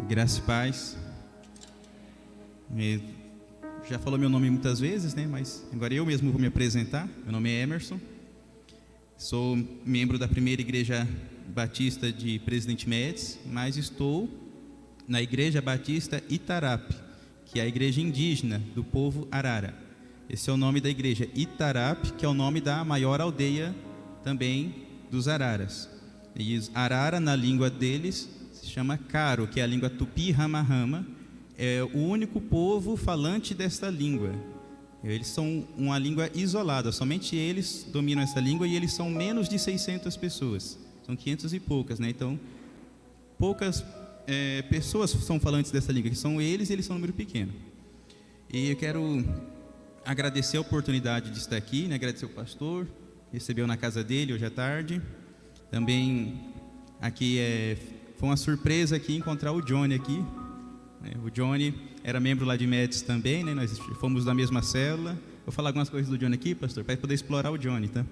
Graça e paz. Já falou meu nome muitas vezes, né? Mas agora eu mesmo vou me apresentar. Meu nome é Emerson. Sou membro da primeira Igreja Batista de Presidente Médici, mas estou na Igreja Batista Itarapé, que é a igreja indígena do povo Arara. Esse é o nome da igreja, Itarapé, que é o nome da maior aldeia também dos Araras. E Arara, na língua deles, se chama Caro, que é a língua tupi-rama-rama. É o único povo falante desta língua. Eles são uma língua isolada, somente eles dominam essa língua, e eles são menos de 600 pessoas. São 500 e poucas, né? Então, poucas pessoas são falantes dessa língua, que são eles, e eles são um número pequeno. E eu quero agradecer a oportunidade de estar aqui, né? Agradecer ao pastor, recebeu na casa dele hoje à tarde. Também aqui foi uma surpresa aqui encontrar o Johnny aqui. O Johnny era membro lá de Médici também, né? Nós fomos da mesma célula. Vou falar algumas coisas do Johnny aqui, pastor, para poder explorar o Johnny, tá?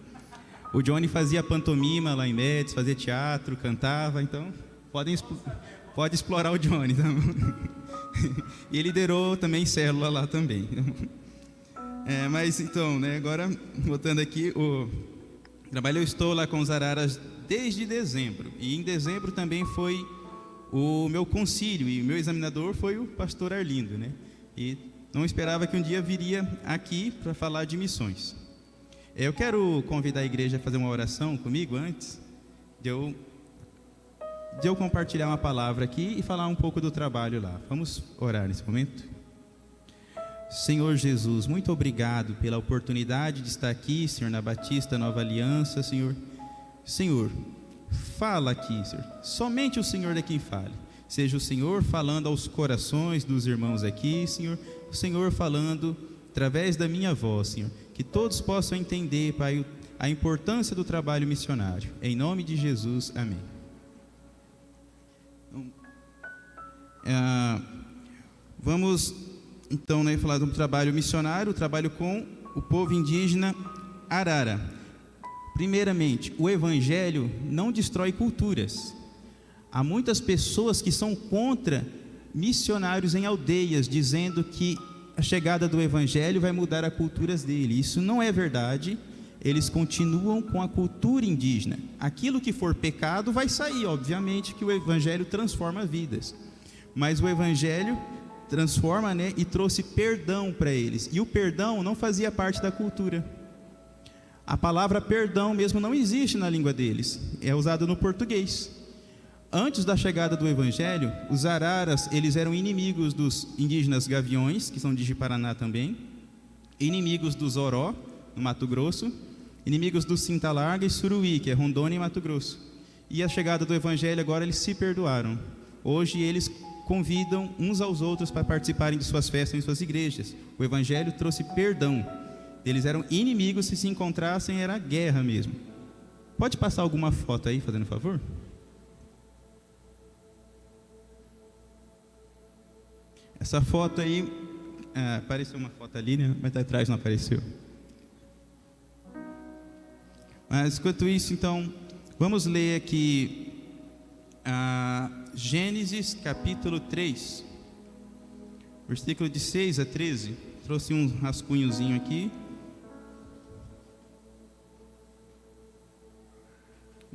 O Johnny fazia pantomima lá em Médici, fazia teatro, cantava, então pode explorar o Johnny, tá? E ele liderou também célula lá também. Mas então, né? Agora voltando aqui, eu estou lá com os Araras desde dezembro, e em dezembro também foi o meu concílio, e o meu examinador foi o pastor Arlindo, né? E não esperava que um dia viria aqui para falar de missões. Eu quero convidar a igreja a fazer uma oração comigo antes de eu compartilhar uma palavra aqui e falar um pouco do trabalho lá. Vamos orar nesse momento? Senhor Jesus, muito obrigado pela oportunidade de estar aqui, Senhor, na Batista Nova Aliança, Senhor. Senhor, fala aqui, Senhor. Somente o Senhor é quem fale. Seja o Senhor falando aos corações dos irmãos aqui, Senhor. O Senhor falando através da minha voz, Senhor. Que todos possam entender, Pai, a importância do trabalho missionário. Em nome de Jesus, amém. Vamos então, né, falar do trabalho missionário, o trabalho com o povo indígena Arara. Primeiramente, o Evangelho não destrói culturas. Há muitas pessoas que são contra missionários em aldeias, dizendo que a chegada do Evangelho vai mudar as culturas dele. Isso não é verdade. Eles continuam com a cultura indígena. Aquilo que for pecado vai sair, obviamente, que o Evangelho transforma vidas. Mas o Evangelho transforma, né, e trouxe perdão para eles. E o perdão não fazia parte da cultura. A palavra perdão mesmo não existe na língua deles, é usada no português. Antes da chegada do Evangelho, os Araras, eles eram inimigos dos indígenas Gaviões, que são de Ji-Paraná também, inimigos dos Oró, no Mato Grosso, inimigos do Cinta Larga e Suruí, que é Rondônia e Mato Grosso. E a chegada do Evangelho, agora eles se perdoaram. Hoje eles convidam uns aos outros para participarem de suas festas em suas igrejas. O Evangelho trouxe perdão. Eles eram inimigos, se encontrassem era guerra mesmo. Pode passar alguma foto aí, fazendo favor? Essa foto aí, apareceu uma foto ali, né? Mas atrás não apareceu. Mas enquanto isso, então, vamos ler aqui Gênesis capítulo 3, versículo de 6 a 13. Trouxe um rascunhozinho aqui.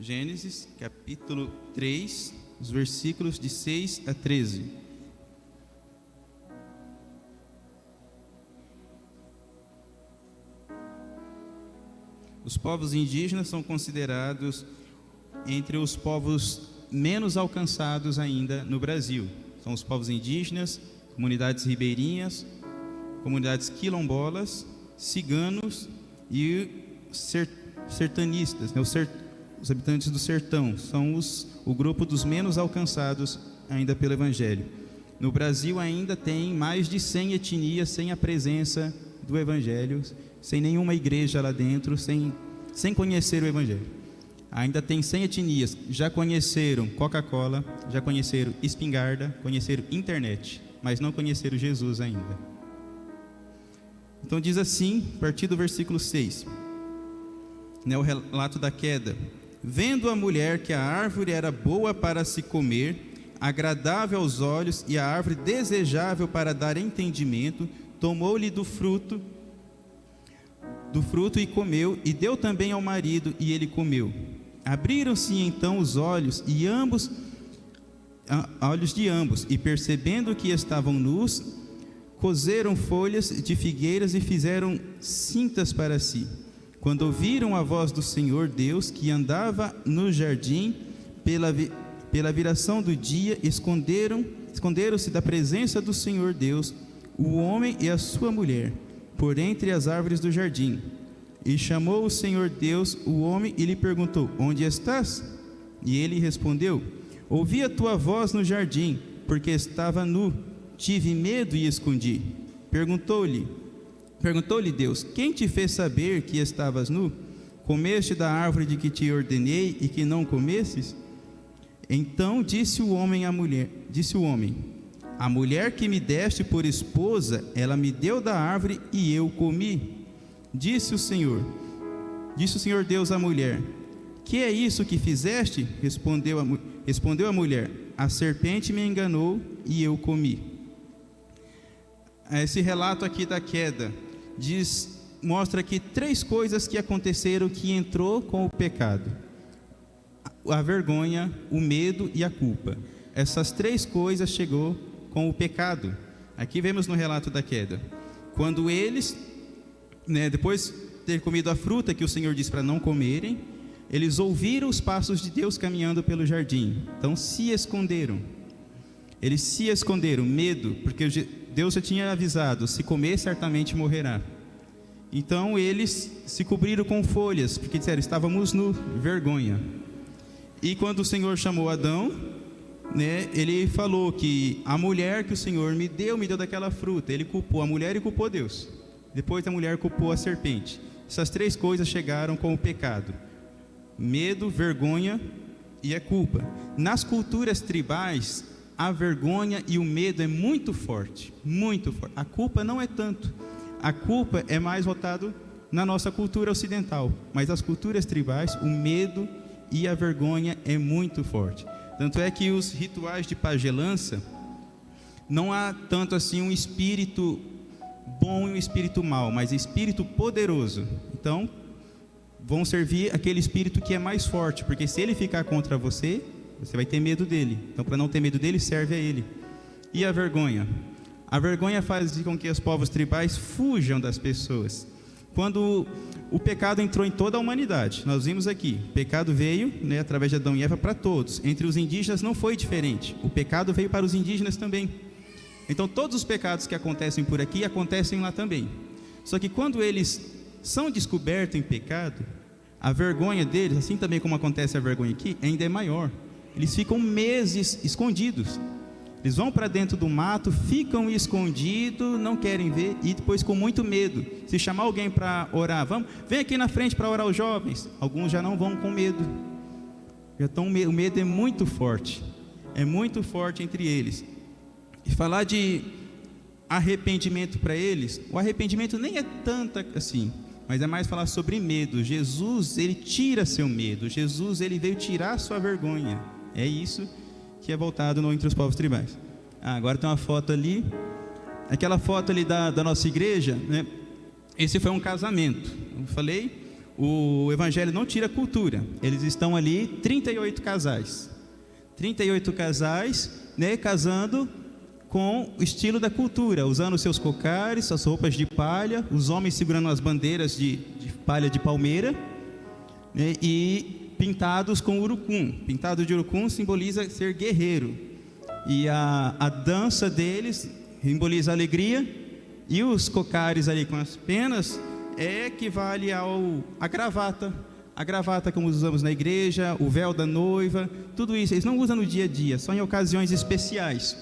Gênesis capítulo 3, os versículos de 6 a 13. Os povos indígenas são considerados entre os povos menos alcançados ainda no Brasil. São os povos indígenas, comunidades ribeirinhas, comunidades quilombolas, ciganos e sertanistas, né? Os habitantes do sertão são o grupo dos menos alcançados ainda pelo Evangelho. No Brasil ainda tem mais de 100 etnias sem a presença do Evangelho, sem nenhuma igreja lá dentro, sem conhecer o Evangelho. Ainda tem 100 etnias, já conheceram Coca-Cola, já conheceram espingarda, conheceram internet, mas não conheceram Jesus ainda. Então diz assim, a partir do versículo 6, né, o relato da queda. Vendo a mulher que a árvore era boa para se comer, agradável aos olhos, e a árvore desejável para dar entendimento. Tomou-lhe do fruto e comeu, e deu também ao marido, e ele comeu. Abriram-se então os olhos de ambos, e percebendo que estavam nus, coseram folhas de figueiras e fizeram cintas para si. Quando ouviram a voz do Senhor Deus, que andava no jardim, pela viração do dia, esconderam-se da presença do Senhor Deus, o homem e a sua mulher, por entre as árvores do jardim. E chamou o Senhor Deus o homem e lhe perguntou: onde estás? E ele respondeu: ouvi a tua voz no jardim, porque estava nu, tive medo e escondi. Perguntou-lhe Deus: quem te fez saber que estavas nu? Comeste da árvore de que te ordenei e que não comesses? Então disse o homem: a mulher que me deste por esposa, ela me deu da árvore e eu comi. Disse o Senhor Deus à mulher: que é isso que fizeste? Respondeu a mulher: a serpente me enganou e eu comi. Esse relato aqui da queda mostra aqui 3 coisas que aconteceram que entrou com o pecado: a vergonha, o medo e a culpa. Essas 3 coisas chegou com o pecado. Aqui vemos no relato da queda, quando eles, depois de ter comido a fruta que o Senhor disse para não comerem, eles ouviram os passos de Deus caminhando pelo jardim, então se esconderam. Eles se esconderam, medo, porque Deus já tinha avisado: se comer certamente morrerá. Então eles se cobriram com folhas, porque disseram: estávamos nu, vergonha. E quando o Senhor chamou Adão, ele falou que a mulher que o Senhor me deu daquela fruta. Ele culpou a mulher e culpou Deus. Depois a mulher culpou a serpente. Essas 3 coisas chegaram com o pecado: medo, vergonha e a culpa. Nas culturas tribais, a vergonha e o medo é muito forte, muito forte. A culpa não é tanto. A culpa é mais voltado na nossa cultura ocidental, mas as culturas tribais, o medo e a vergonha é muito forte. Tanto é que os rituais de pagelança, não há tanto assim um espírito bom e um espírito mau, mas espírito poderoso. Então, vão servir aquele espírito que é mais forte, porque se ele ficar contra você, você vai ter medo dele. Então, para não ter medo dele, serve a ele. E a vergonha? A vergonha faz com que os povos tribais fujam das pessoas. Quando o pecado entrou em toda a humanidade, nós vimos aqui, o pecado veio, através de Adão e Eva, para todos. Entre os indígenas não foi diferente, o pecado veio para os indígenas também. Então todos os pecados que acontecem por aqui, acontecem lá também. Só que quando eles são descobertos em pecado, a vergonha deles, assim também como acontece a vergonha aqui, ainda é maior. Eles ficam meses escondidos. Eles vão para dentro do mato, ficam escondidos, não querem ver, e depois com muito medo. Se chamar alguém para orar: vem aqui na frente para orar os jovens. Alguns já não vão com medo. O medo é muito forte entre eles. E falar de arrependimento para eles, o arrependimento nem é tanto assim, mas é mais falar sobre medo. Jesus, ele tira seu medo. Jesus, ele veio tirar sua vergonha. É isso que é voltado entre os povos tribais. Agora tem uma foto ali, aquela foto ali da nossa igreja, esse foi um casamento. Eu falei, o evangelho não tira cultura. Eles estão ali, 38 casais, casando com o estilo da cultura, usando seus cocares, suas roupas de palha, os homens segurando as bandeiras de palha de palmeira, e pintados com urucum. Pintado de urucum simboliza ser guerreiro, e a dança deles simboliza alegria, e os cocares ali com as penas equivale a gravata como usamos na igreja, o véu da noiva, tudo isso eles não usam no dia a dia, só em ocasiões especiais.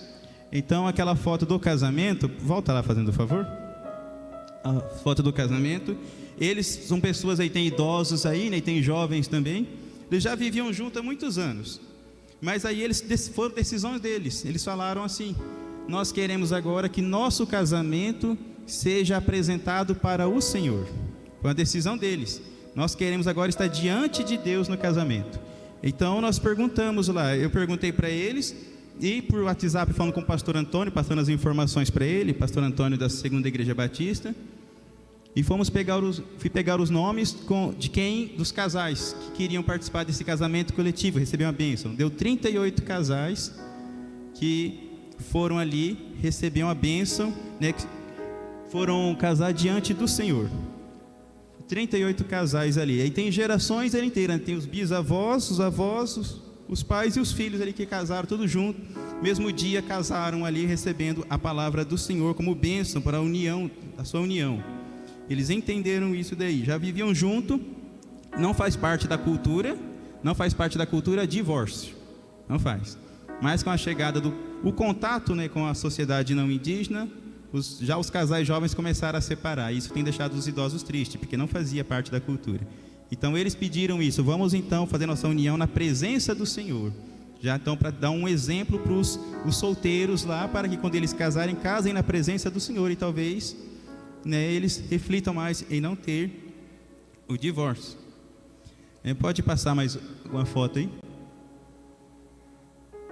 Então aquela foto do casamento, volta lá fazendo favor, a foto do casamento, eles são pessoas aí, tem idosos aí, e tem jovens também. Eles já viviam juntos há muitos anos, mas aí foram decisões deles. Eles falaram assim: nós queremos agora que nosso casamento seja apresentado para o Senhor. Foi uma decisão deles. Nós queremos agora estar diante de Deus no casamento. Então nós perguntamos lá, eu perguntei para eles e por WhatsApp falando com o pastor Antônio, passando as informações para ele, pastor Antônio da Segunda Igreja Batista, e fui pegar os nomes dos casais que queriam participar desse casamento coletivo, receber uma bênção. Deu 38 casais que foram ali receber uma bênção, né, que foram casar diante do Senhor. 38 casais ali. Aí tem gerações ali inteiras, tem os bisavós, os avós, os pais e os filhos ali que casaram tudo junto. Mesmo dia casaram ali recebendo a palavra do Senhor como bênção para a sua união. Eles entenderam isso daí, já viviam junto. Não faz parte da cultura divórcio, não faz. Mas com a chegada o contato, né, com a sociedade não indígena, já os casais jovens começaram a separar. Isso tem deixado os idosos tristes, porque não fazia parte da cultura. Então eles pediram isso: vamos então fazer nossa união na presença do Senhor. Já então para dar um exemplo para os solteiros lá, para que quando eles casarem, casem na presença do Senhor, e talvez, né, eles reflitam mais em não ter o divórcio. Pode passar mais uma foto aí,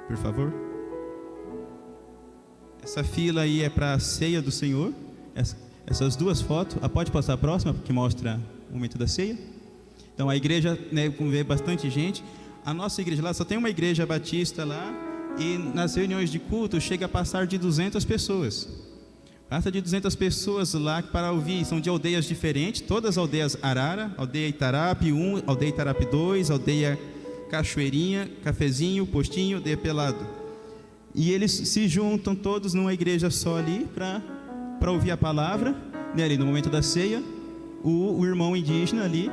por favor. Essa fila aí é para a ceia do Senhor. Essas duas fotos. Pode passar a próxima, que mostra o momento da ceia. Então a igreja, né, vê bastante gente. A nossa igreja lá, só tem uma igreja batista lá, e nas reuniões de culto chega a passar de 200 pessoas. Passa de 200 pessoas lá para ouvir. São de aldeias diferentes, todas as aldeias Arara, aldeia Itarape 1, aldeia Itarape 2, aldeia Cachoeirinha, Cafezinho, Postinho, aldeia Pelado. E eles se juntam todos numa igreja só ali para ouvir a palavra, né, ali no momento da ceia. O irmão indígena ali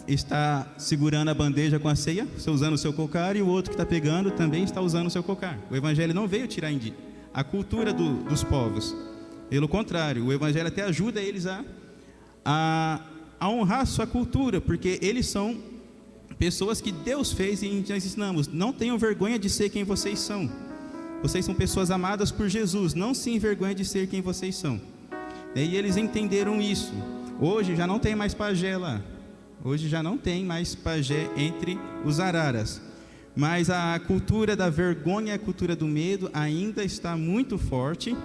está segurando a bandeja com a ceia, usando o seu cocar, e o outro que está pegando também está usando o seu cocar. O evangelho não veio tirar a cultura dos povos. Pelo contrário, o evangelho até ajuda eles a honrar sua cultura, porque eles são pessoas que Deus fez, e nós ensinamos: não tenham vergonha de ser quem vocês são. Vocês são pessoas amadas por Jesus, não se envergonhem de ser quem vocês são. E eles entenderam isso. Hoje já não tem mais pajé lá. Hoje já não tem mais pajé entre os araras. Mas a cultura da vergonha, a cultura do medo ainda está muito forte.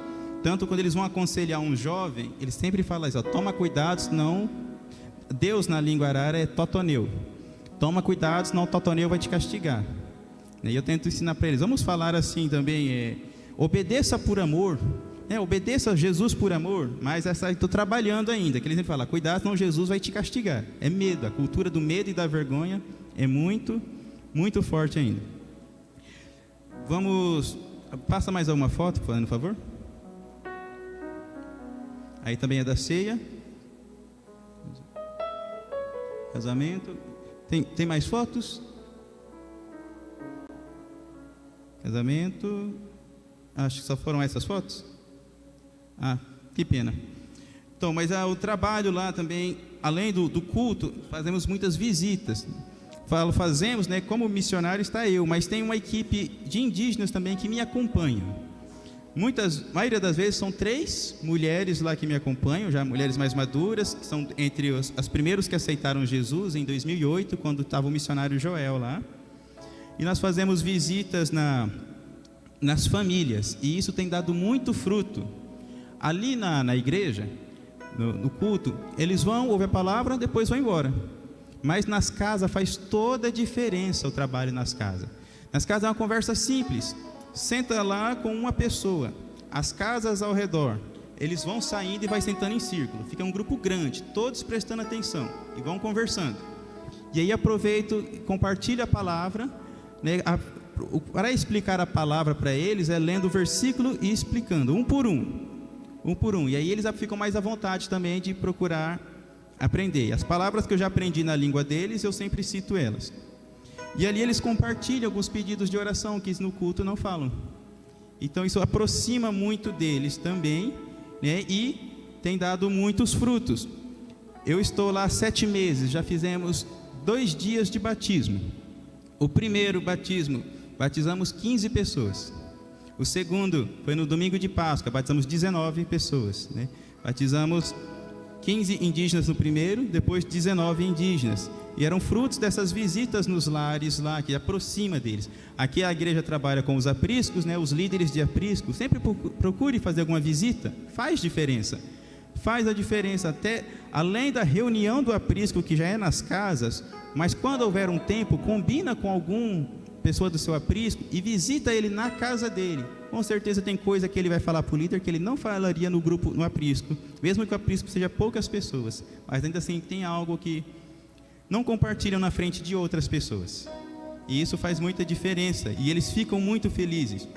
Tanto quando eles vão aconselhar um jovem, eles sempre falam isso: toma cuidado, senão Deus na língua arara é totoneu. Toma cuidado, senão o totoneu vai te castigar. E eu tento ensinar para eles, vamos falar assim também, obedeça por amor, obedeça a Jesus por amor, mas estou trabalhando ainda, que eles sempre falam: cuidado, senão Jesus vai te castigar. É medo, a cultura do medo e da vergonha é muito, muito forte ainda. Passa mais alguma foto, por favor. Aí também é da ceia, casamento. Tem mais fotos? Casamento. Acho que só foram essas fotos. Que pena. Então, mas o trabalho lá também, além do culto, fazemos muitas visitas. Fazemos, né, como missionário está eu, mas tem uma equipe de indígenas também que me acompanha. A maioria das vezes são 3 mulheres lá que me acompanham, já mulheres mais maduras, que são entre as primeiros que aceitaram Jesus em 2008, quando estava o missionário Joel lá. E nós fazemos visitas nas famílias, e isso tem dado muito fruto. Ali na igreja, no culto, eles vão ouvir a palavra, depois vão embora. Mas nas casas faz toda a diferença o trabalho nas casas. Nas casas é uma conversa simples. Senta lá com uma pessoa, as casas ao redor, eles vão saindo e vai sentando em círculo. Fica um grupo grande, todos prestando atenção e vão conversando. E aí aproveito, compartilho a palavra, né, para explicar a palavra para eles, lendo o versículo e explicando, um por um. E aí eles ficam mais à vontade também de procurar aprender. As palavras que eu já aprendi na língua deles, eu sempre cito elas. E ali eles compartilham alguns pedidos de oração que no culto não falam. Então isso aproxima muito deles também, né? E tem dado muitos frutos. Eu estou lá há 7 meses, já fizemos 2 dias de batismo. O primeiro batismo, batizamos 15 pessoas. O segundo foi no domingo de Páscoa, batizamos 19 pessoas, né? Batizamos 15 indígenas no primeiro, depois 19 indígenas. e eram frutos dessas visitas nos lares lá, que aproxima deles. Aqui a igreja trabalha com os apriscos, né? Os líderes de aprisco, sempre procure fazer alguma visita, faz diferença. Faz a diferença, até além da reunião do aprisco, que já é nas casas, mas quando houver um tempo, combina com alguma pessoa do seu aprisco e visita ele na casa dele. Com certeza tem coisa que ele vai falar para o líder que ele não falaria no grupo, no aprisco, mesmo que o aprisco seja poucas pessoas, mas ainda assim tem algo que não compartilham na frente de outras pessoas, e isso faz muita diferença, e eles ficam muito felizes.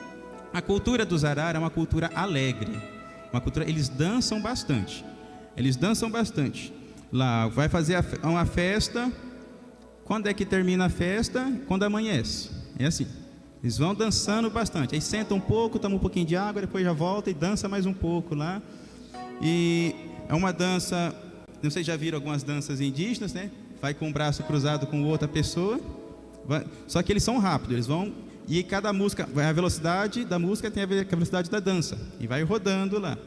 A cultura dos Arara é uma cultura alegre, uma cultura, eles dançam bastante, lá vai fazer uma festa. Quando é que termina a festa? Quando amanhece, é assim, eles vão dançando bastante, aí senta um pouco, toma um pouquinho de água, depois já volta e dança mais um pouco lá, e é uma dança, não sei se já viram algumas danças indígenas, né? Vai com o braço cruzado com outra pessoa, só que eles são rápidos, eles vão, e cada música, a velocidade da música tem a ver com a velocidade da dança, e vai rodando lá.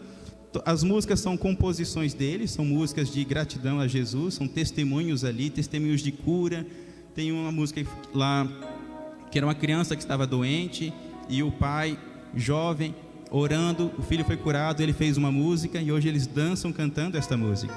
As músicas são composições deles, são músicas de gratidão a Jesus, são testemunhos ali, testemunhos de cura. Tem uma música lá, que era uma criança que estava doente, e o pai, jovem, orando, o filho foi curado, ele fez uma música, e hoje eles dançam cantando esta música.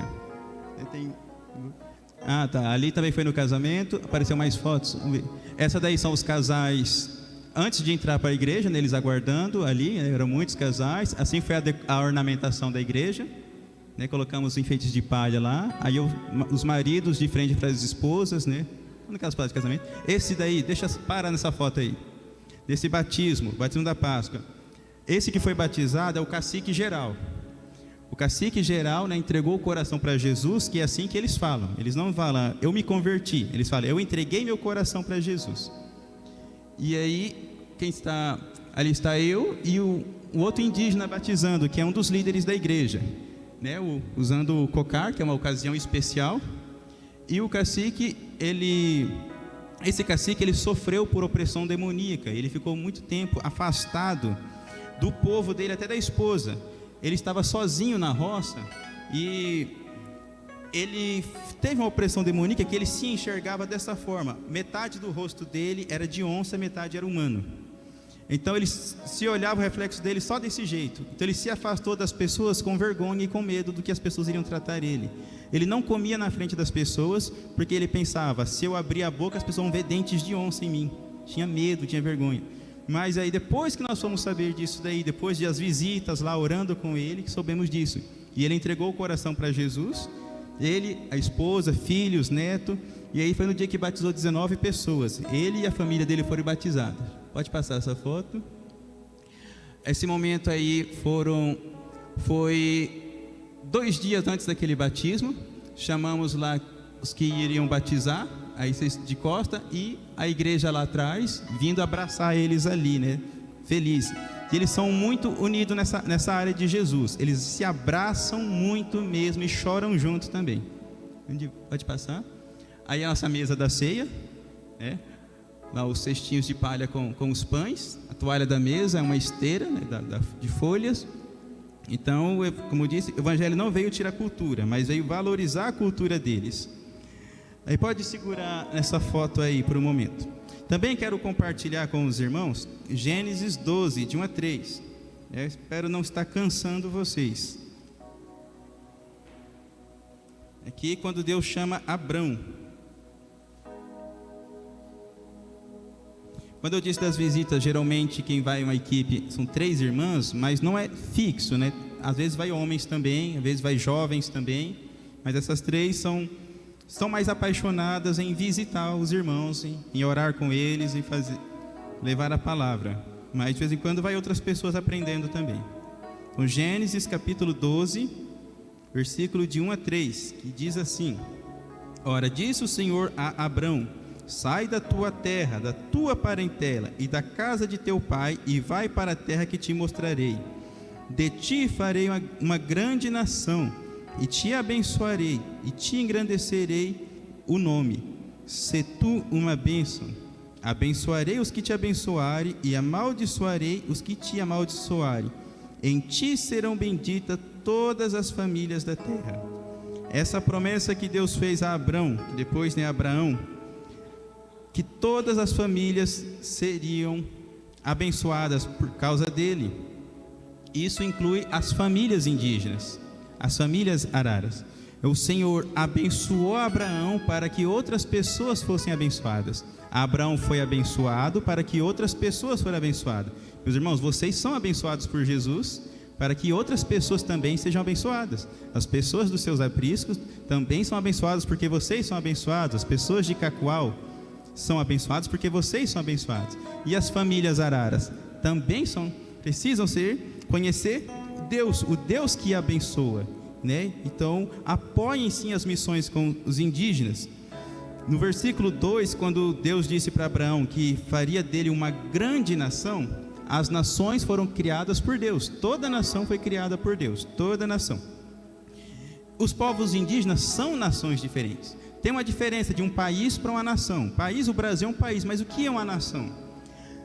Ali também foi no casamento, apareceu mais fotos, vamos ver. Essa daí são os casais antes de entrar para a igreja, né, eles aguardando ali, né, eram muitos casais. Assim foi a ornamentação da igreja, né, colocamos enfeites de palha lá, aí os maridos de frente para as esposas, né, naquelas fotos de casamento. Esse daí, para nessa foto aí, desse batismo da Páscoa. Esse que foi batizado é o cacique geral. O cacique geral, né, entregou o coração para Jesus, que é assim que eles falam. Eles não falam, eu me converti. Eles falam, eu entreguei meu coração para Jesus. E aí, quem está ali está eu e o outro indígena batizando, que é um dos líderes da igreja, né, usando o cocar, que é uma ocasião especial. E o cacique, esse cacique, ele sofreu por opressão demoníaca. Ele ficou muito tempo afastado do povo dele, até da esposa. Ele estava sozinho na roça e ele teve uma opressão demoníaca que ele se enxergava dessa forma: metade do rosto dele era de onça, metade era humano. Então ele se olhava o reflexo dele só desse jeito. Então ele se afastou das pessoas com vergonha e com medo do que as pessoas iriam tratar ele. Ele não comia na frente das pessoas porque ele pensava, se eu abrir a boca as pessoas vão ver dentes de onça em mim. Tinha medo, tinha vergonha. Mas aí depois que nós fomos saber disso daí, depois de as visitas lá orando com ele, que soubemos disso. E ele entregou o coração para Jesus, ele, a esposa, filhos, neto, e aí foi no dia que batizou 19 pessoas. Ele e a família dele foram batizados. Pode passar essa foto. Esse momento aí foi 2 dias antes daquele batismo. Chamamos lá os que iriam batizar, aí vocês de costa, e a igreja lá atrás, vindo abraçar eles ali, né? Feliz. E eles são muito unidos nessa área de Jesus. Eles se abraçam muito mesmo e choram juntos também. Pode passar. Aí a nossa mesa da ceia, né? Lá os cestinhos de palha com os pães. A toalha da mesa é uma esteira, né, de folhas. Então, como eu disse, o evangelho não veio tirar cultura, mas veio valorizar a cultura deles. Aí pode segurar essa foto aí por um momento. Também quero compartilhar com os irmãos Gênesis 12, de 1 a 3. Eu espero não estar cansando vocês. Aqui quando Deus chama Abrão. Quando eu disse das visitas, geralmente quem vai em uma equipe são 3 irmãs, mas não é fixo, né? Às vezes vai homens também, às vezes vai jovens também, mas essas 3 são mais apaixonadas em visitar os irmãos, em orar com eles e levar a palavra. Mas de vez em quando vai outras pessoas aprendendo também. Então, Gênesis capítulo 12, versículo de 1 a 3, que diz assim: Ora, disse o Senhor a Abrão: sai da tua terra, da tua parentela e da casa de teu pai, e vai para a terra que te mostrarei. De ti farei uma grande nação, e te abençoarei, e te engrandecerei o nome. Se tu uma bênção, abençoarei os que te abençoarem, e amaldiçoarei os que te amaldiçoarem. Em ti serão benditas todas as famílias da terra. essa promessa que Deus fez a Abrão, que depois, né, Abraão, que todas as famílias seriam abençoadas por causa dele. Isso inclui as famílias indígenas, as famílias araras. O Senhor abençoou Abraão para que outras pessoas fossem abençoadas. Abraão foi abençoado para que outras pessoas fossem abençoadas. Meus irmãos, vocês são abençoados por Jesus para que outras pessoas também sejam abençoadas. As pessoas dos seus apriscos também são abençoadas porque vocês são abençoados. As pessoas de Cacoal são abençoadas porque vocês são abençoados. E as famílias araras também precisam conhecer Deus, o Deus que abençoa, né? Então, apoiem sim as missões com os indígenas. No versículo 2, quando Deus disse para Abraão que faria dele uma grande nação, as nações foram criadas por Deus. Toda nação foi criada por Deus, toda nação. Os povos indígenas são nações diferentes. Tem uma diferença de um país para uma nação. O Brasil é um país, mas o que é uma nação?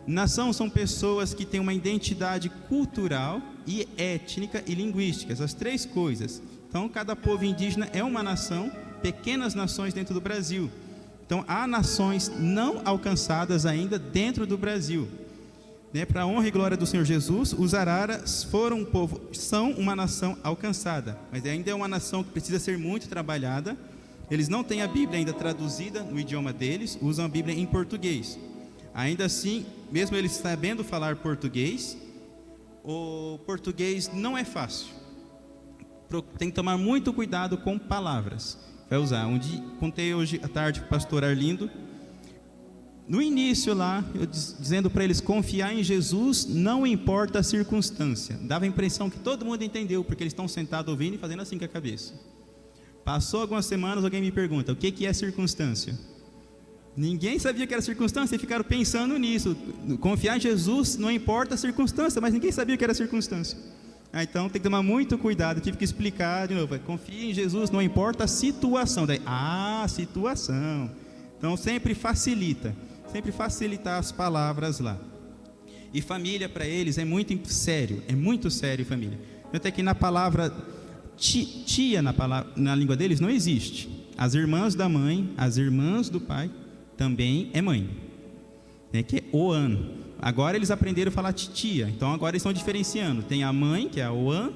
Nação são pessoas que têm uma identidade cultural e étnica e linguística, essas três coisas. Então, cada povo indígena é uma nação, pequenas nações dentro do Brasil. Então, há nações não alcançadas ainda dentro do Brasil. Para a honra e glória do Senhor Jesus, os araras são uma nação alcançada, mas ainda é uma nação que precisa ser muito trabalhada. Eles não têm a Bíblia ainda traduzida no idioma deles, usam a Bíblia em português. Ainda assim, mesmo eles sabendo falar português, o português não é fácil. Tem que tomar muito cuidado com palavras. Vai usar. Contei hoje à tarde para o pastor Arlindo. No início lá, eu dizendo para eles confiar em Jesus, não importa a circunstância. Dava a impressão que todo mundo entendeu, porque eles estão sentados ouvindo e fazendo assim com a cabeça. Passou algumas semanas, alguém me pergunta, o que é circunstância? Ninguém sabia que era circunstância e ficaram pensando nisso. Confiar em Jesus não importa a circunstância, mas ninguém sabia que era circunstância. Então tem que tomar muito cuidado, tive que explicar de novo. Confie em Jesus, não importa a situação. Daí, situação. Então sempre facilitar as palavras lá. E família para eles é muito sério família. Até que na palavra tia, na língua deles não existe. As irmãs da mãe, as irmãs do pai também é mãe, que é Oan. Agora eles aprenderam a falar titia, então agora eles estão diferenciando. Tem a mãe, que é a Oan,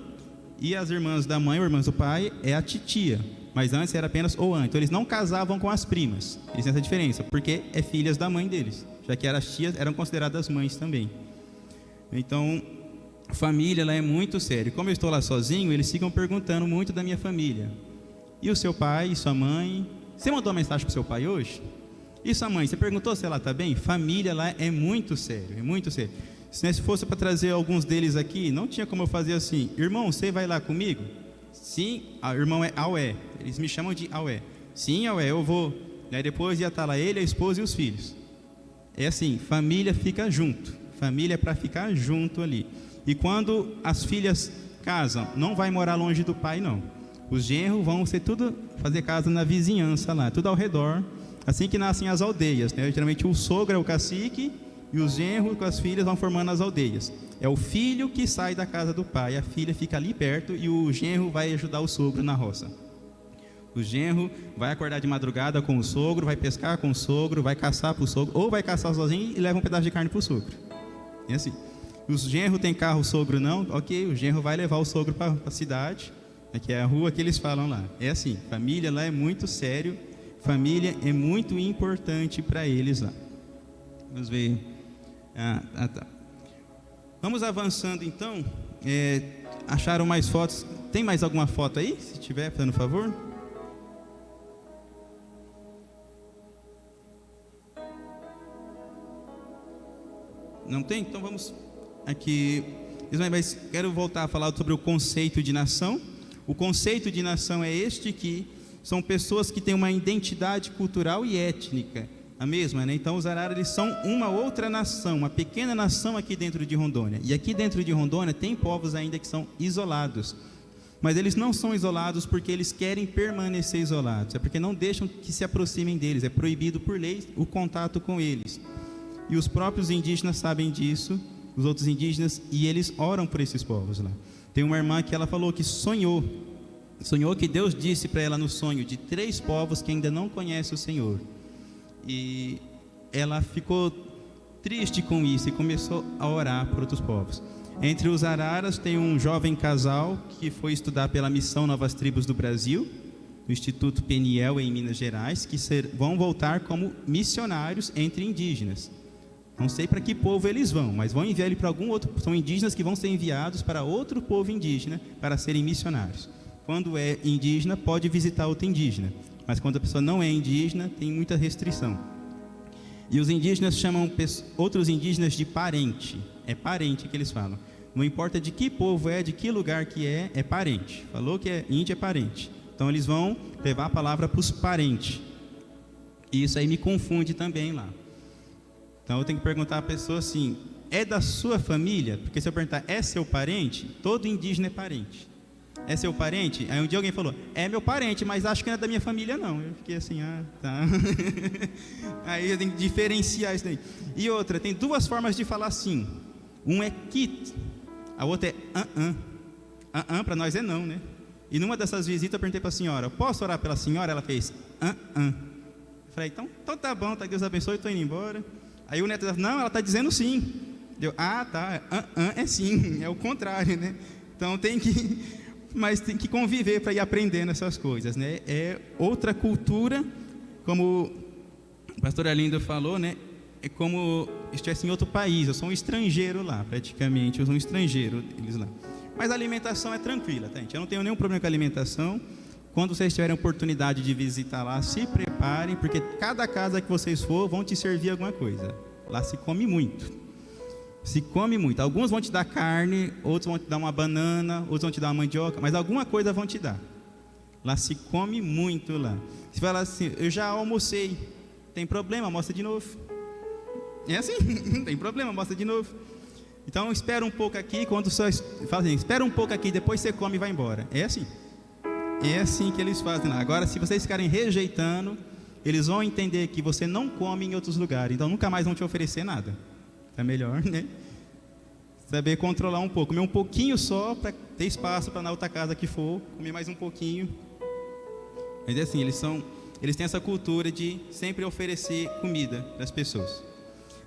e as irmãs da mãe ou irmãs do pai é a titia. Mas antes era apenas Oan. Então eles não casavam com as primas. Eles têm essa diferença, porque é filhas da mãe deles, já que as tias eram consideradas mães também. Então, família lá é muito sério. Como eu estou lá sozinho, eles ficam perguntando muito da minha família. E o seu pai, e sua mãe? Você mandou uma mensagem para o seu pai hoje? E sua mãe, você perguntou se ela está bem? Família lá é muito sério, é muito sério. Se fosse para trazer alguns deles aqui, não tinha como eu fazer assim: irmão, você vai lá comigo? Sim, o irmão é Aué, eles me chamam de Aué. Sim, Aué, eu vou. E aí depois ia estar lá ele, a esposa e os filhos. É assim, família fica junto. Família é para ficar junto ali. E quando as filhas casam, não vai morar longe do pai, não. Os genros vão fazer casa na vizinhança lá, tudo ao redor. Assim que nascem as aldeias, né? Geralmente o sogro é o cacique e os genros com as filhas vão formando as aldeias. É o filho que sai da casa do pai, a filha fica ali perto e o genro vai ajudar o sogro na roça. O genro vai acordar de madrugada com o sogro, vai pescar com o sogro, vai caçar para o sogro, ou vai caçar sozinho e leva um pedaço de carne para o sogro. É assim. Os genros tem carro, o sogro não, ok, o genro vai levar o sogro para a cidade, que é a rua que eles falam lá. É assim, família lá é muito sério, família é muito importante para eles lá. Vamos ver. Tá. Vamos avançando então. Acharam mais fotos? Tem mais alguma foto aí? Se tiver, fazendo favor. Não tem? Então vamos aqui. Mas quero voltar a falar sobre o conceito de nação. O conceito de nação é este, que são pessoas que têm uma identidade cultural e étnica, a mesma, né? Então os araras, eles são uma outra nação, uma pequena nação aqui dentro de Rondônia. E aqui dentro de Rondônia tem povos ainda que são isolados. Mas eles não são isolados porque eles querem permanecer isolados. É porque não deixam que se aproximem deles. É proibido por lei o contato com eles. E os próprios indígenas sabem disso, os outros indígenas, e eles oram por esses povos lá. Tem uma irmã que ela falou que sonhou sonhou que Deus disse para ela no sonho de 3 povos que ainda não conhecem o Senhor. E ela ficou triste com isso e começou a orar por outros povos. Entre os araras tem um jovem casal que foi estudar pela Missão Novas Tribos do Brasil, do Instituto Peniel em Minas Gerais, que vão voltar como missionários entre indígenas. Não sei para que povo eles vão, mas vão enviar ele para algum outro. São indígenas que vão ser enviados para outro povo indígena para serem missionários. Quando é indígena, pode visitar outro indígena, mas quando a pessoa não é indígena, tem muita restrição. E os indígenas chamam outros indígenas de parente. É parente que eles falam. Não importa de que povo é, de que lugar que é parente. Falou que é índio, é parente. Então eles vão levar a palavra para os parentes. E isso aí me confunde também lá. Então eu tenho que perguntar à pessoa assim: é da sua família? Porque se eu perguntar, é seu parente? Todo indígena é parente. É seu parente? Aí um dia alguém falou, é meu parente, mas acho que não é da minha família não. Eu fiquei assim, tá. Aí eu tenho que diferenciar isso daí. E outra, tem 2 formas de falar sim. Um é kit, a outra é para nós é não, né? E numa dessas visitas eu perguntei para a senhora, posso orar pela senhora? Ela fez Eu falei, então tá bom, tá, Deus abençoe, estou indo embora. Aí o neto disse, não, ela está dizendo sim. Tá, é sim, é o contrário, né? Então mas tem que conviver para ir aprendendo essas coisas, né? É outra cultura, como o pastor Arlindo falou, né? É como se estivesse em outro país. Eu sou um estrangeiro lá, praticamente. Eu sou um estrangeiro eles lá. Mas a alimentação é tranquila, tá, gente? Eu não tenho nenhum problema com a alimentação. Quando vocês tiverem oportunidade de visitar lá, se preparem, porque cada casa que vocês for, vão te servir alguma coisa. Lá se come muito. Se come muito. Alguns vão te dar carne, outros vão te dar uma banana, outros vão te dar uma mandioca, mas alguma coisa vão te dar. Lá se come muito lá. Se fala assim, eu já almocei, tem problema, mostra de novo. É assim, não tem problema, mostra de novo. Então espera um pouco aqui, quando só fala assim, espera um pouco aqui, depois você come e vai embora. É assim. É assim que eles fazem lá. Agora, se vocês ficarem rejeitando, eles vão entender que você não come em outros lugares, então nunca mais vão te oferecer nada. É melhor, né? Saber controlar um pouco, comer um pouquinho só para ter espaço para na outra casa que for, comer mais um pouquinho. Mas é assim, eles têm essa cultura de sempre oferecer comida para as pessoas.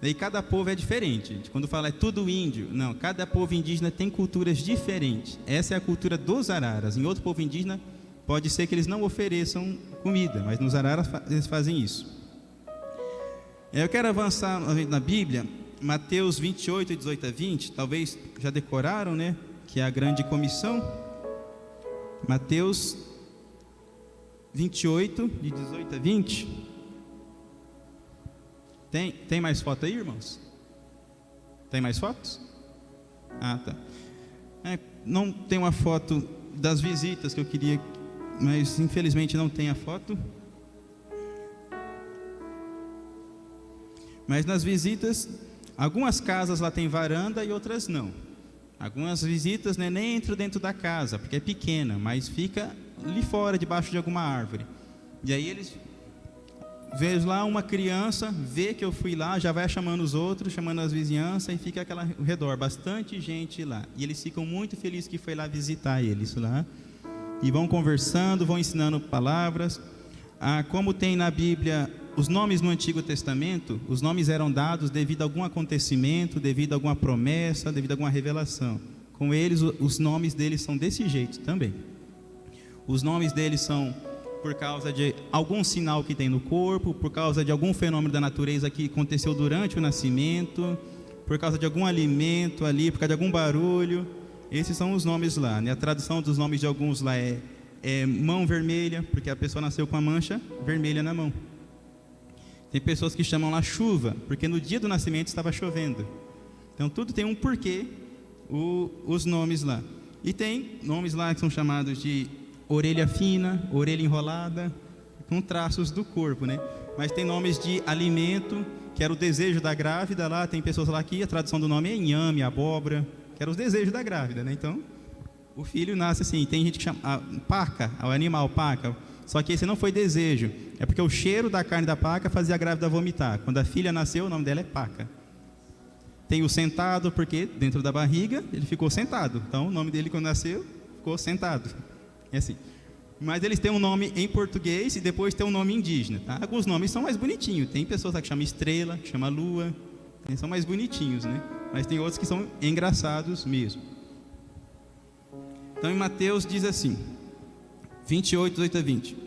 Daí cada povo é diferente. Quando fala é tudo índio, não, cada povo indígena tem culturas diferentes. Essa é a cultura dos araras. Em outro povo indígena pode ser que eles não ofereçam comida, mas nos araras eles fazem isso. Eu quero avançar na Bíblia. Mateus 28, 18 a 20, talvez já decoraram, né? Que é a grande comissão. Mateus 28, de 18 a 20. Tem mais foto aí, irmãos? Tem mais fotos? Tá. Não tem uma foto das visitas que eu queria, mas infelizmente não tem a foto. Mas nas visitas, algumas casas lá tem varanda e outras não. Algumas visitas, né, nem entram dentro da casa, porque é pequena, mas fica ali fora, debaixo de alguma árvore. E aí eles veem lá uma criança, vê que eu fui lá, já vai chamando os outros, chamando as vizinhanças, e fica aquela ao redor, bastante gente lá. E eles ficam muito felizes que foi lá visitar eles lá. E vão conversando, vão ensinando palavras. Como tem na Bíblia os nomes no Antigo Testamento, os nomes eram dados devido a algum acontecimento, devido a alguma promessa, devido a alguma revelação. Com eles, os nomes deles são desse jeito também. Os nomes deles são por causa de algum sinal que tem no corpo, por causa de algum fenômeno da natureza que aconteceu durante o nascimento, por causa de algum alimento ali, por causa de algum barulho. Esses são os nomes lá, né? A tradução dos nomes de alguns lá é mão vermelha, porque a pessoa nasceu com a mancha vermelha na mão. Tem pessoas que chamam lá chuva, porque no dia do nascimento estava chovendo. Então tudo tem um porquê, os nomes lá. E tem nomes lá que são chamados de orelha fina, orelha enrolada, com traços do corpo, né? Mas tem nomes de alimento, que era o desejo da grávida lá. Tem pessoas lá que a tradução do nome é inhame, abóbora, que era os desejos da grávida, né? Então, o filho nasce assim. Tem gente que chama paca, o animal paca. Só que esse não foi desejo, é porque o cheiro da carne da paca fazia a grávida vomitar. Quando a filha nasceu, o nome dela é paca. Tem o sentado, porque dentro da barriga ele ficou sentado. Então o nome dele quando nasceu ficou sentado. É assim. Mas eles têm um nome em português e depois tem um nome indígena, tá? Alguns nomes são mais bonitinhos. Tem pessoas lá que chamam estrela, que chamam lua. Eles são mais bonitinhos, né? Mas tem outros que são engraçados mesmo. Então em Mateus diz assim, 28, 18 a 20.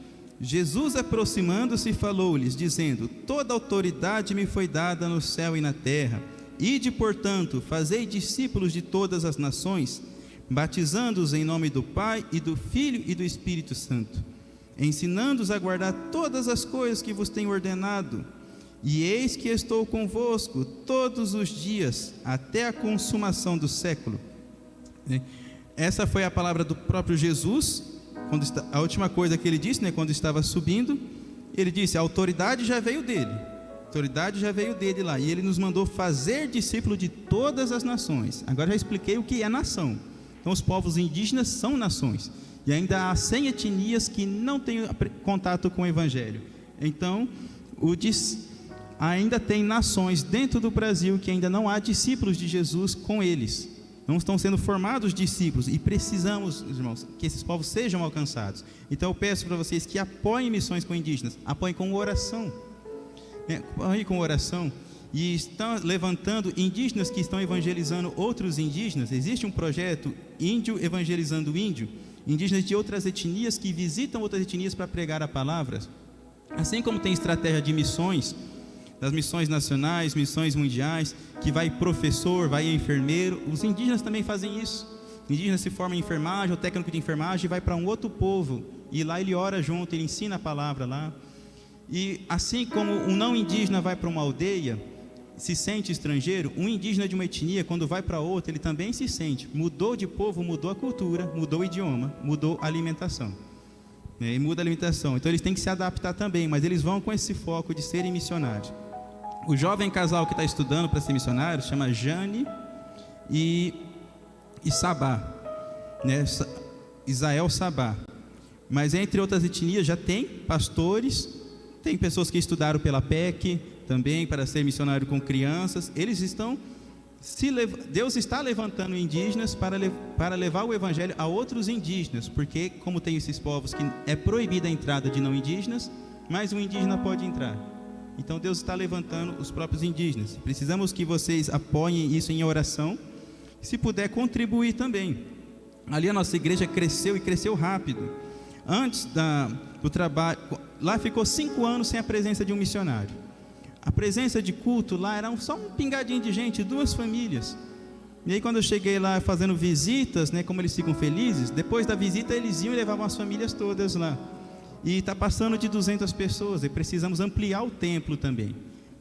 Jesus aproximando-se falou-lhes, dizendo: toda autoridade me foi dada no céu e na terra. Ide, portanto, fazei discípulos de todas as nações, batizando-os em nome do Pai e do Filho e do Espírito Santo, ensinando-os a guardar todas as coisas que vos tenho ordenado. E eis que estou convosco todos os dias, até a consumação do século. Essa foi a palavra do próprio Jesus, a última coisa que ele disse, né, quando estava subindo. Ele disse: a autoridade já veio dele. Lá. E ele nos mandou fazer discípulo de todas as nações. Agora já expliquei o que é nação. Então os povos indígenas são nações. E ainda há 100 etnias que não têm contato com o Evangelho. Então, ainda tem nações dentro do Brasil que ainda não há discípulos de Jesus com eles. Não estão sendo formados discípulos. E precisamos, irmãos, que esses povos sejam alcançados. Então eu peço para vocês que apoiem missões com indígenas. Apoiem com oração. Apoiem com oração. E estão levantando indígenas que estão evangelizando outros indígenas. Existe um projeto Índio Evangelizando Índio, indígenas de outras etnias que visitam outras etnias para pregar a palavra. Assim como tem estratégia de missões, das missões nacionais, missões mundiais, que vai professor, vai enfermeiro, os indígenas também fazem isso. O indígena se forma em enfermagem, ou técnico de enfermagem, e vai para um outro povo, e lá ele ora junto, ele ensina a palavra lá. E assim como um não indígena vai para uma aldeia, se sente estrangeiro, um indígena de uma etnia, quando vai para outra, ele também se sente. Mudou de povo, mudou a cultura, mudou o idioma, mudou a alimentação. E muda a alimentação. Então eles têm que se adaptar também, mas eles vão com esse foco de serem missionários. O jovem casal que está estudando para ser missionário chama Jane e Sabá, né? Isael Sabá. Mas entre outras etnias já tem pastores, tem pessoas que estudaram pela PEC também para ser missionário com crianças. Eles estão Deus está levantando indígenas para levar o evangelho a outros indígenas, porque como tem esses povos que é proibida a entrada de não indígenas, mas um indígena pode entrar. Então Deus está levantando os próprios indígenas. Precisamos que vocês apoiem isso em oração. Se puder contribuir também. Ali a nossa igreja cresceu e cresceu rápido. Antes do trabalho, lá ficou 5 anos sem a presença de um missionário. A presença de culto lá era só um pingadinho de gente, 2 famílias. E aí quando eu cheguei lá fazendo visitas, né, como eles ficam felizes, depois da visita eles iam e levavam as famílias todas lá. E está passando de 200 pessoas, e precisamos ampliar o templo também.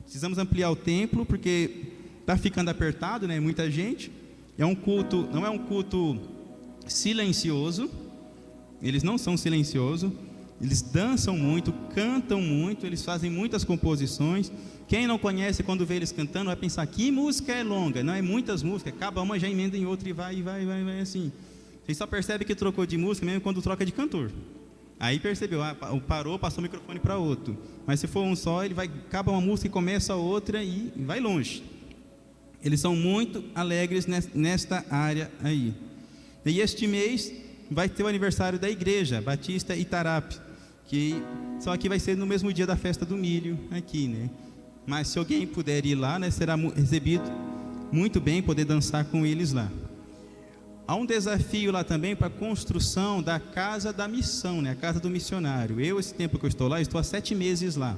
Precisamos ampliar o templo, porque está ficando apertado, né? Muita gente. É um culto, não é um culto silencioso. Eles não são silenciosos. Eles dançam muito, cantam muito, eles fazem muitas composições. Quem não conhece, quando vê eles cantando, vai pensar: que música é longa? Não, é muitas músicas, acaba uma, já emenda em outra e vai assim. Você só percebe que trocou de música mesmo quando troca de cantor. Aí percebeu, parou, passou o microfone para outro. Mas se for um só, ele acaba uma música e começa a outra e vai longe. Eles são muito alegres nesta área aí. E este mês vai ter o aniversário da igreja Batista Itarapé, que só que vai ser no mesmo dia da festa do milho aqui, né? Mas se alguém puder ir lá, né, será recebido muito bem, poder dançar com eles lá. Há um desafio lá também para a construção da casa da missão, né? A casa do missionário. Esse tempo que eu estou lá, estou há 7 meses lá.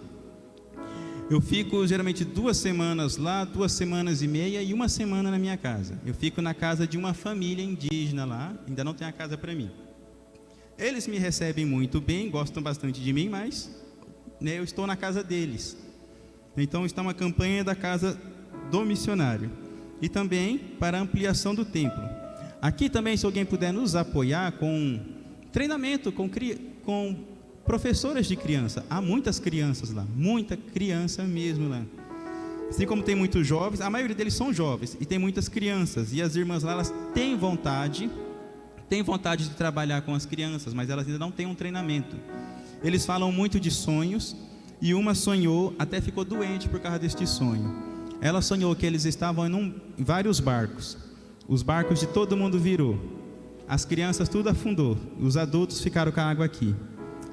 Eu fico geralmente 2 semanas lá, 2 semanas e meia e 1 semana na minha casa. Eu fico na casa de uma família indígena lá, ainda não tem a casa para mim. Eles me recebem muito bem, gostam bastante de mim, mas né, eu estou na casa deles. Então está uma campanha da casa do missionário. E também para a ampliação do templo. Aqui também, se alguém puder nos apoiar com treinamento, com professoras de criança. Há muitas crianças lá, muita criança mesmo lá. Assim como tem muitos jovens, a maioria deles são jovens, e tem muitas crianças. E as irmãs lá, elas têm vontade de trabalhar com as crianças, mas elas ainda não têm um treinamento. Eles falam muito de sonhos, e uma sonhou, até ficou doente por causa deste sonho. Ela sonhou que eles estavam em vários barcos. Os barcos de todo mundo virou. As crianças tudo afundou. Os adultos ficaram com a água aqui.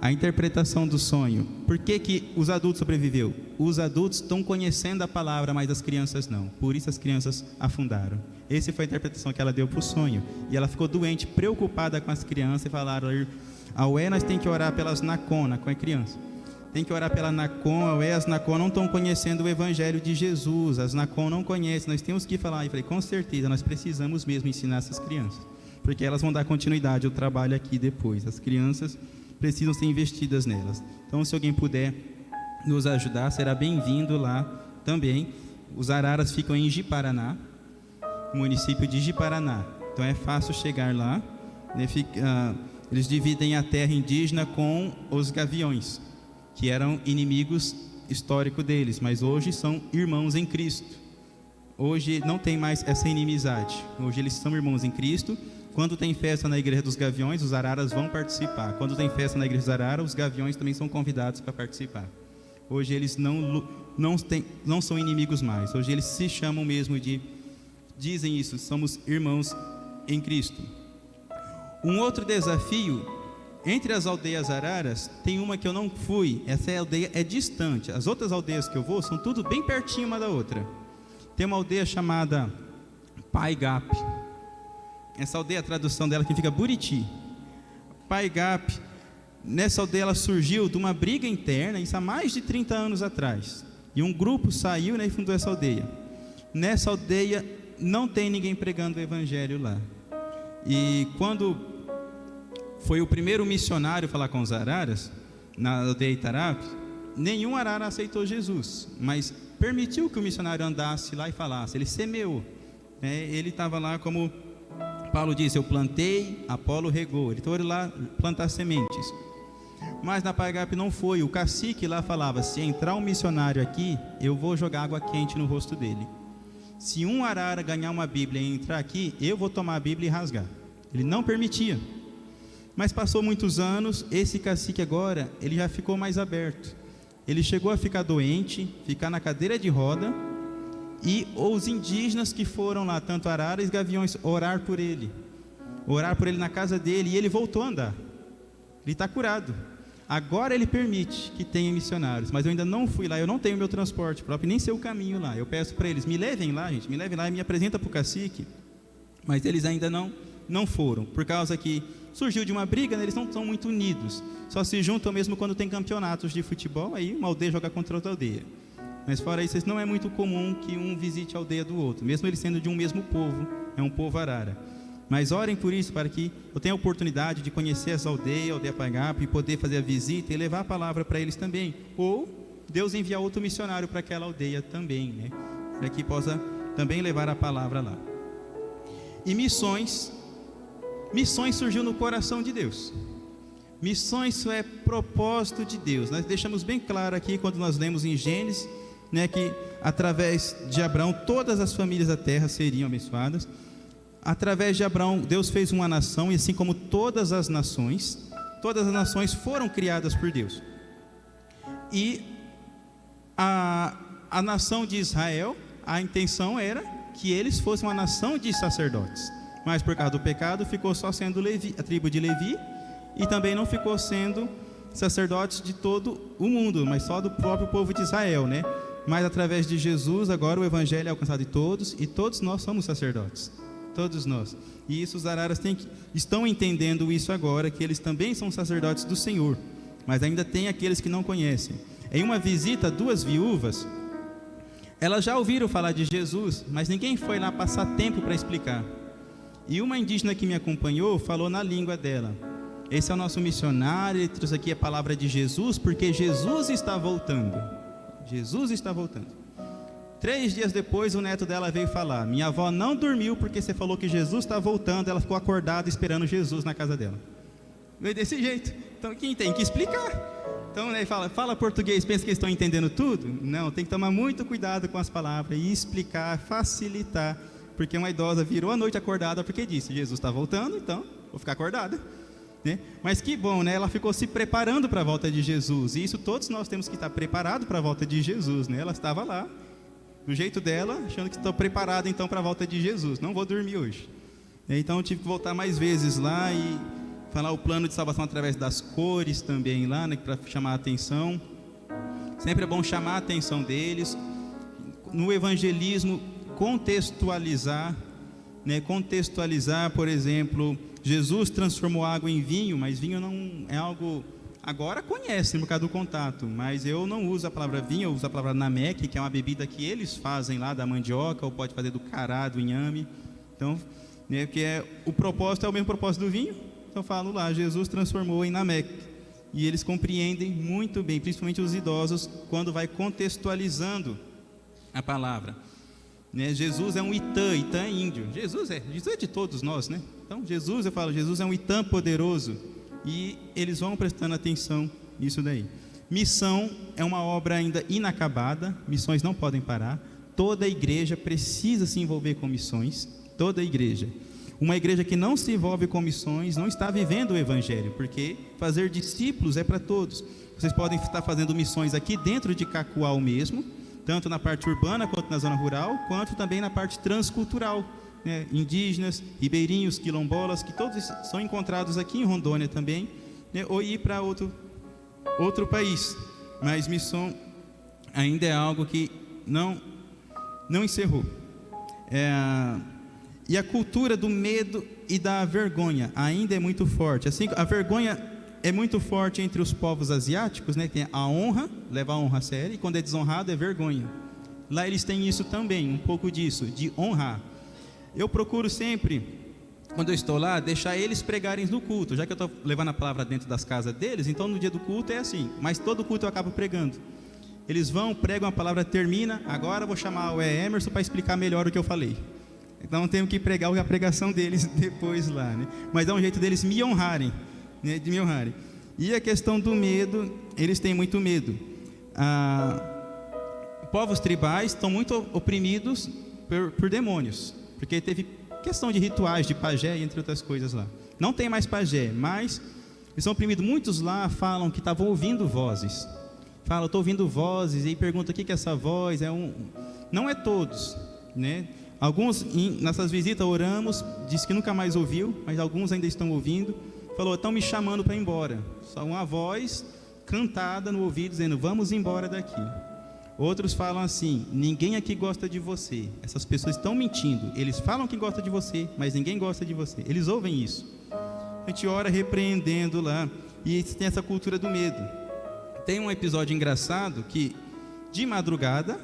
A interpretação do sonho. Por que que os adultos sobreviveu? Os adultos estão conhecendo a palavra, mas as crianças não. Por isso as crianças afundaram. Essa foi a interpretação que ela deu para o sonho. E ela ficou doente, preocupada com as crianças, e falaram: Aué, nós temos que orar pelas Nacon é criança. Tem que orar pela Nacon, Aué, as Nacon não estão conhecendo o Evangelho de Jesus, as Nacon não conhecem, nós temos que falar. E falei: com certeza, nós precisamos mesmo ensinar essas crianças, porque elas vão dar continuidade ao trabalho aqui depois. As crianças precisam ser investidas nelas. Então, se alguém puder nos ajudar, será bem-vindo lá também. Os araras ficam em Ji-Paraná, município de Ji-Paraná. Então é fácil chegar lá, né? Eles dividem a terra indígena com os gaviões, que eram inimigos históricos deles, mas hoje são irmãos em Cristo. Hoje não tem mais essa inimizade. Hoje eles são irmãos em Cristo. Quando tem festa na Igreja dos Gaviões, os araras vão participar. Quando tem festa na Igreja dos Araras, os gaviões também são convidados para participar. Hoje eles não são inimigos mais. Hoje eles se chamam mesmo dizem isso: somos irmãos em Cristo. Um outro desafio, entre as aldeias araras, tem uma que eu não fui. Essa aldeia é distante. As outras aldeias que eu vou são tudo bem pertinho uma da outra. Tem uma aldeia chamada Paigap. Essa aldeia, a tradução dela significa Buriti. Paigap, nessa aldeia ela surgiu de uma briga interna, isso há mais de 30 anos atrás. E um grupo saiu, né, e fundou essa aldeia. Nessa aldeia não tem ninguém pregando o Evangelho lá. E quando foi o primeiro missionário falar com os araras, na aldeia Itarap, nenhum arara aceitou Jesus, mas permitiu que o missionário andasse lá e falasse. Ele semeou, né? Ele estava lá, como Paulo disse: eu plantei, Apolo regou. Ele foi lá plantar sementes. Mas na Paigap não foi. O cacique lá falava: se entrar um missionário aqui, eu vou jogar água quente no rosto dele. Se um arara ganhar uma Bíblia e entrar aqui, eu vou tomar a Bíblia e rasgar. Ele não permitia. Mas passou muitos anos, esse cacique agora, ele já ficou mais aberto. Ele chegou a ficar doente, ficar na cadeira de roda, e os indígenas que foram lá, tanto araras e gaviões, orar por ele na casa dele, e ele voltou a andar. Ele está curado. Agora ele permite que tenha missionários, mas eu ainda não fui lá, eu não tenho meu transporte próprio, nem sei o caminho lá. Eu peço para eles: me levem lá, gente, me levem lá e me apresenta para o cacique. Mas eles ainda não foram, por causa que surgiu de uma briga, né? Eles não são muito unidos, só se juntam mesmo quando tem campeonatos de futebol, aí uma aldeia joga contra outra aldeia. Mas fora isso, não é muito comum que um visite a aldeia do outro, mesmo eles sendo de um mesmo povo, é um povo arara. Mas orem por isso, para que eu tenha a oportunidade de conhecer essa aldeia, a aldeia Paigap, e poder fazer a visita e levar a palavra para eles também. Ou Deus enviar outro missionário para aquela aldeia também, né? Para que possa também levar a palavra lá. E missões surgiu no coração de Deus. Missões é propósito de Deus. Nós deixamos bem claro aqui quando nós lemos em Gênesis, né, que através de Abraão todas as famílias da terra seriam abençoadas. Através de Abraão Deus fez uma nação, e assim como todas as nações foram criadas por Deus. E a nação de Israel, a intenção era que eles fossem uma nação de sacerdotes, mas por causa do pecado ficou só sendo Levi, a tribo de Levi, e também não ficou sendo sacerdotes de todo o mundo, mas só do próprio povo de Israel, né? Mas através de Jesus agora o Evangelho é alcançado de todos, e todos nós somos sacerdotes, todos nós. E isso os araras estão entendendo isso agora, que eles também são sacerdotes do Senhor, mas ainda tem aqueles que não conhecem. Em uma visita, 2 viúvas, elas já ouviram falar de Jesus, mas ninguém foi lá passar tempo para explicar. E uma indígena que me acompanhou falou na língua dela: esse é o nosso missionário, ele trouxe aqui a palavra de Jesus, porque Jesus está voltando. Jesus está voltando. 3 dias depois, o neto dela veio falar: minha avó não dormiu porque você falou que Jesus está voltando. Ela ficou acordada esperando Jesus na casa dela. Veio desse jeito. Então quem tem que explicar? Então, né, fala português, pensa que eles estão entendendo tudo? Não, tem que tomar muito cuidado com as palavras e explicar, facilitar. Porque uma idosa virou a noite acordada porque disse: Jesus está voltando, então vou ficar acordada, né? Mas que bom, né? Ela ficou se preparando para a volta de Jesus. E isso todos nós temos que estar preparados para a volta de Jesus, né? Ela estava lá, do jeito dela, achando que estou preparada então para a volta de Jesus. Não vou dormir hoje. Então eu tive que voltar mais vezes lá e falar o plano de salvação através das cores também lá, né, para chamar a atenção. Sempre é bom chamar a atenção deles. No evangelismo, contextualizar, né, por exemplo, Jesus transformou água em vinho, mas vinho não é algo... Agora conhecem por causa do contato, mas eu não uso a palavra vinho, eu uso a palavra namek, que é uma bebida que eles fazem lá da mandioca, ou pode fazer do cará, do inhame. Então, né, que o propósito é o mesmo propósito do vinho. Então eu falo lá, Jesus transformou em namek. E eles compreendem muito bem, principalmente os idosos, quando vai contextualizando a palavra. Né, Jesus é um Itã é índio. Jesus é de todos nós, né? Então Jesus é um Itã poderoso. E eles vão prestando atenção nisso daí. Missão é uma obra ainda inacabada, missões não podem parar. Toda igreja precisa se envolver com missões, toda igreja. Uma igreja que não se envolve com missões não está vivendo o evangelho, porque fazer discípulos é para todos. Vocês podem estar fazendo missões aqui dentro de Cacoal mesmo, tanto na parte urbana quanto na zona rural, quanto também na parte transcultural. Né, indígenas, ribeirinhos, quilombolas, que todos são encontrados aqui em Rondônia também, né, ou ir para outro país. Mas missão ainda é algo que não encerrou. E a cultura do medo e da vergonha ainda é muito forte. Assim, a vergonha é muito forte entre os povos asiáticos, né, tem a honra, leva a honra a sério, e quando é desonrado é vergonha. Lá eles têm isso também, um pouco disso, de honrar. Eu procuro sempre, quando eu estou lá, deixar eles pregarem no culto, já que eu estou levando a palavra dentro das casas deles, então no dia do culto é assim, mas todo culto eu acabo pregando. Eles vão, pregam a palavra, termina, agora eu vou chamar o Emerson para explicar melhor o que eu falei. Então tenho que pregar a pregação deles depois lá, né? Mas é um jeito deles me honrarem, né? De me honrarem. E a questão do medo, eles têm muito medo. Povos tribais estão muito oprimidos por demônios. Porque teve questão de rituais, de pajé, entre outras coisas lá. Não tem mais pajé, mas eles são oprimidos. Muitos lá falam que estavam ouvindo vozes. Falam, estou ouvindo vozes, e aí pergunta o que é essa voz. Não é todos, né? Alguns, nessas visitas, oramos, disse que nunca mais ouviu, mas alguns ainda estão ouvindo. Falou, estão me chamando para ir embora. Só uma voz cantada no ouvido, dizendo, vamos embora daqui. Outros falam assim, ninguém aqui gosta de você. Essas pessoas estão mentindo. Eles falam que gostam de você, mas ninguém gosta de você. Eles ouvem isso. A gente ora repreendendo lá. E tem essa cultura do medo. Tem um episódio engraçado que, de madrugada,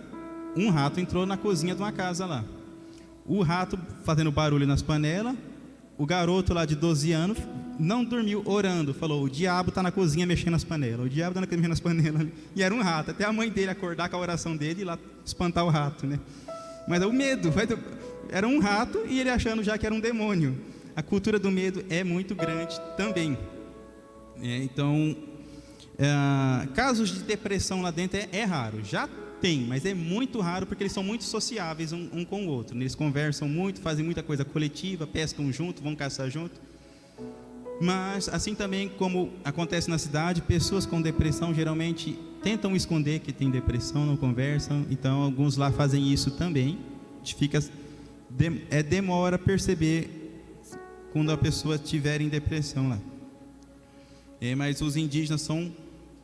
um rato entrou na cozinha de uma casa lá. O rato fazendo barulho nas panelas. O garoto lá de 12 anos não dormiu orando. Falou, o diabo está na cozinha mexendo nas panelas. O diabo está na cozinha mexendo nas panelas. E era um rato. Até a mãe dele acordar com a oração dele e ir lá espantar o rato, né? Mas o medo. Era um rato e ele achando já que era um demônio. A cultura do medo é muito grande também. Então, casos de depressão lá dentro é raro. Já tem, mas é muito raro porque eles são muito sociáveis um com o outro. Eles conversam muito, fazem muita coisa coletiva, pescam junto, vão caçar junto. Mas, assim também como acontece na cidade, pessoas com depressão geralmente tentam esconder que tem depressão, não conversam. Então, alguns lá fazem isso também. A gente demora perceber quando a pessoa estiver em depressão lá. Mas os indígenas são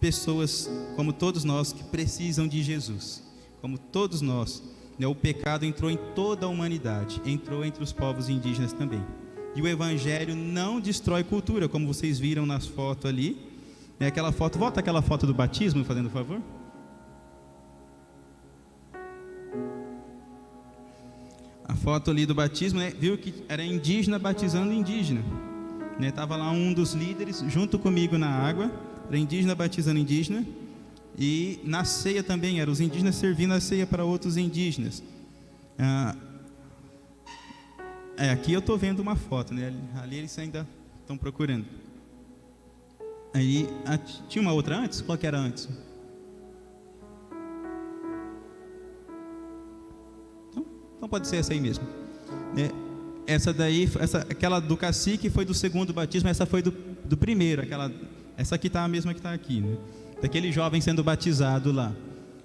pessoas como todos nós que precisam de Jesus, como todos nós, né? O pecado entrou em toda a humanidade, entrou entre os povos indígenas também, e o evangelho não destrói cultura, como vocês viram nas fotos ali, né? Aquela foto, volta aquela foto do batismo, fazendo favor. A foto ali do batismo, né? Viu que era indígena batizando indígena, né? Tava lá um dos líderes junto comigo na água. Era indígena batizando indígena. E na ceia também, eram os indígenas servindo a ceia para outros indígenas. Aqui eu estou vendo uma foto, né? Ali eles ainda estão procurando. Aí, tinha uma outra antes? Qual que era antes? Então pode ser essa aí mesmo, né? Essa daí, aquela do cacique foi do segundo batismo. Essa foi do primeiro, essa aqui está a mesma que está aqui, né? Daquele jovem sendo batizado lá.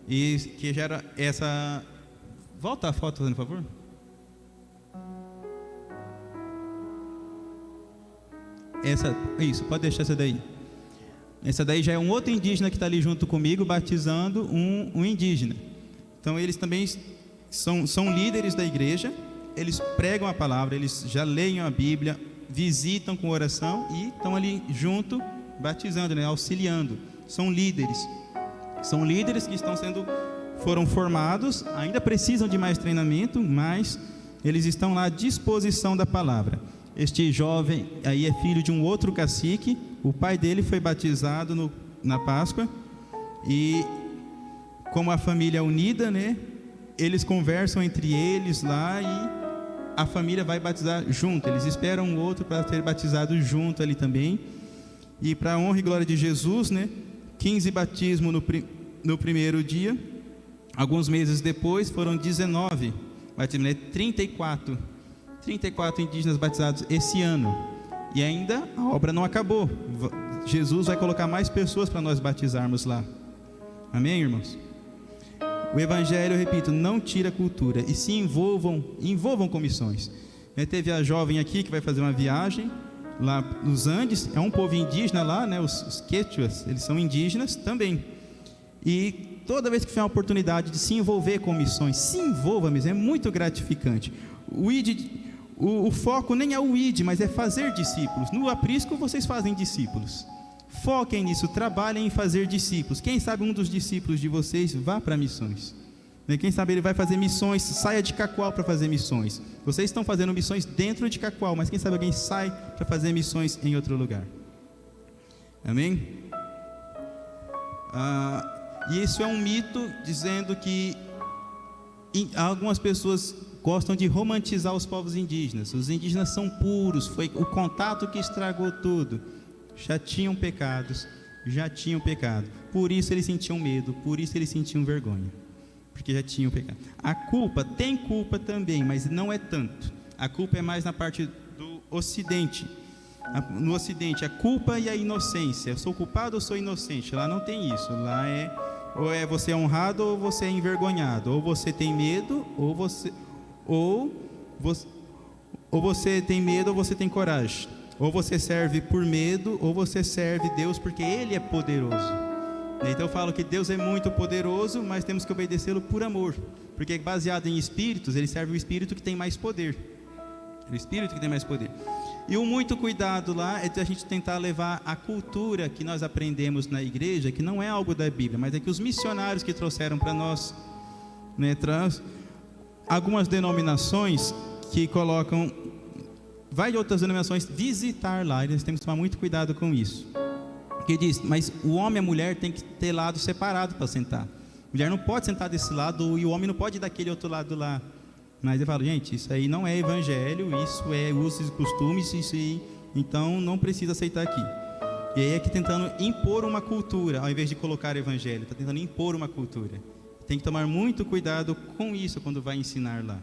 E que já era essa... Volta a foto, por favor. Isso, pode deixar essa daí. Essa daí já é um outro indígena que está ali junto comigo, batizando um indígena. Então eles também são líderes da igreja, eles pregam a palavra, eles já leem a Bíblia, visitam com oração e estão ali junto, batizando, né, auxiliando. São líderes que foram formados, ainda precisam de mais treinamento, mas eles estão lá à disposição da palavra. Este jovem aí é filho de um outro cacique, o pai dele foi batizado na Páscoa, e como a família é unida, né, eles conversam entre eles lá e a família vai batizar junto, eles esperam um outro para ser batizado junto ali também. E para a honra e glória de Jesus, né, 15 batismos no primeiro dia, alguns meses depois foram 19 batismos, né, 34 indígenas batizados esse ano, e ainda a obra não acabou. Jesus vai colocar mais pessoas para nós batizarmos lá. Amém, irmãos? O evangelho, eu repito, não tira cultura, e se envolvam com missões. Teve a jovem aqui que vai fazer uma viagem lá nos Andes, é um povo indígena lá, né, os quechuas, eles são indígenas também, e toda vez que tiver uma oportunidade de se envolver com missões, se envolva mesmo, é muito gratificante. O foco nem é o ID, mas é fazer discípulos. No aprisco vocês fazem discípulos, foquem nisso, trabalhem em fazer discípulos. Quem sabe um dos discípulos de vocês vá para missões, quem sabe ele vai fazer missões, saia de Cacoal para fazer missões. Vocês estão fazendo missões dentro de Cacoal, mas quem sabe alguém sai para fazer missões em outro lugar. Amém? E isso é um mito, dizendo que algumas pessoas gostam de romantizar os povos indígenas. Os indígenas são puros, foi o contato que estragou tudo. Já tinham pecado, por isso eles sentiam medo, por isso eles sentiam vergonha, porque já tinham pecado. Tem culpa também, mas não é tanto. A culpa é mais na parte do Ocidente. No Ocidente, a culpa e a inocência. Eu sou culpado ou sou inocente? Lá não tem isso. Lá ou é você é honrado ou você é envergonhado. Ou você tem medo, ou você tem medo ou você tem coragem. Ou você serve por medo, ou você serve Deus porque Ele é poderoso. Então eu falo que Deus é muito poderoso, mas temos que obedecê-lo por amor, porque baseado em espíritos, Ele serve o espírito que tem mais poder. O espírito que tem mais poder. E o muito cuidado lá é de a gente tentar levar a cultura que nós aprendemos na igreja, que não é algo da Bíblia, mas é que os missionários que trouxeram para nós, né, algumas denominações que colocam, vai de outras denominações visitar lá, e nós temos que tomar muito cuidado com isso. Que diz, mas o homem e a mulher tem que ter lado separado para sentar. A mulher não pode sentar desse lado e o homem não pode ir daquele outro lado lá. Mas eu falo, gente, isso aí não é evangelho, isso é usos e costumes, então não precisa aceitar aqui. E aí é que tentando impor uma cultura, ao invés de colocar evangelho, está tentando impor uma cultura. Tem que tomar muito cuidado com isso quando vai ensinar lá.